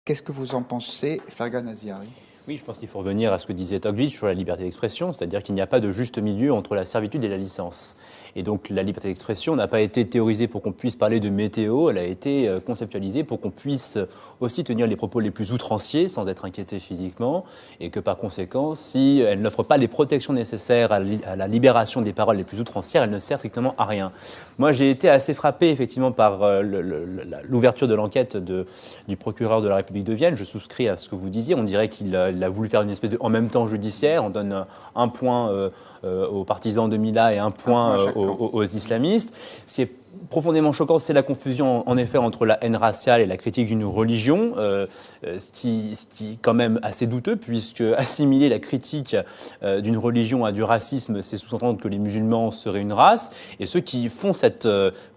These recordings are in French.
Qu'est-ce que vous en pensez, Fergan Aziari? Oui, je pense qu'il faut revenir à ce que disait Tocqueville sur la liberté d'expression, c'est-à-dire qu'il n'y a pas de juste milieu entre la servitude et la licence. Et donc la liberté d'expression n'a pas été théorisée pour qu'on puisse parler de météo, elle a été conceptualisée pour qu'on puisse aussi tenir les propos les plus outranciers sans être inquiété physiquement, et que par conséquent, si elle n'offre pas les protections nécessaires à la libération des paroles les plus outrancières, elle ne sert strictement à rien. Moi, j'ai été assez frappé effectivement par l'ouverture de l'enquête du procureur de la République de Vienne. Je souscris à ce que vous disiez, on dirait qu'il a voulu faire une espèce de en même temps judiciaire. On donne un point aux partisans de Mila et un point aux islamistes. Ce qui est profondément choquant, c'est la confusion en effet entre la haine raciale et la critique d'une religion, ce qui est quand même assez douteux, puisque assimiler la critique d'une religion à du racisme, c'est sous-entendre que les musulmans seraient une race, et ceux qui font cette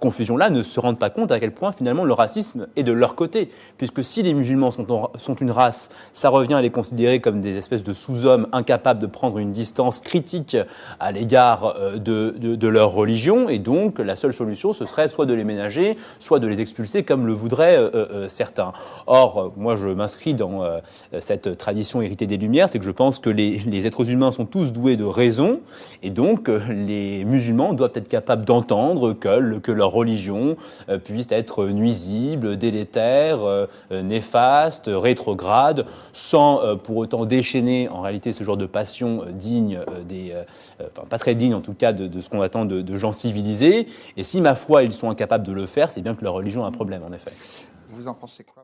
confusion-là ne se rendent pas compte à quel point finalement le racisme est de leur côté, puisque si les musulmans sont une race, ça revient à les considérer comme des espèces de sous-hommes incapables de prendre une distance critique à l'égard de leur religion, et donc la seule solution, ce serait soit de les ménager, soit de les expulser comme le voudraient certains. Or, moi je m'inscris dans cette tradition héritée des Lumières, c'est que je pense que les êtres humains sont tous doués de raison, et donc les musulmans doivent être capables d'entendre que leur religion puisse être nuisible, délétère, néfaste, rétrograde, sans pour autant déchaîner en réalité ce genre de passion digne enfin pas très digne en tout cas de ce qu'on attend de gens civilisés. Et si ma foi ils sont incapables de le faire, c'est bien que leur religion a un problème en effet. Vous en pensez quoi?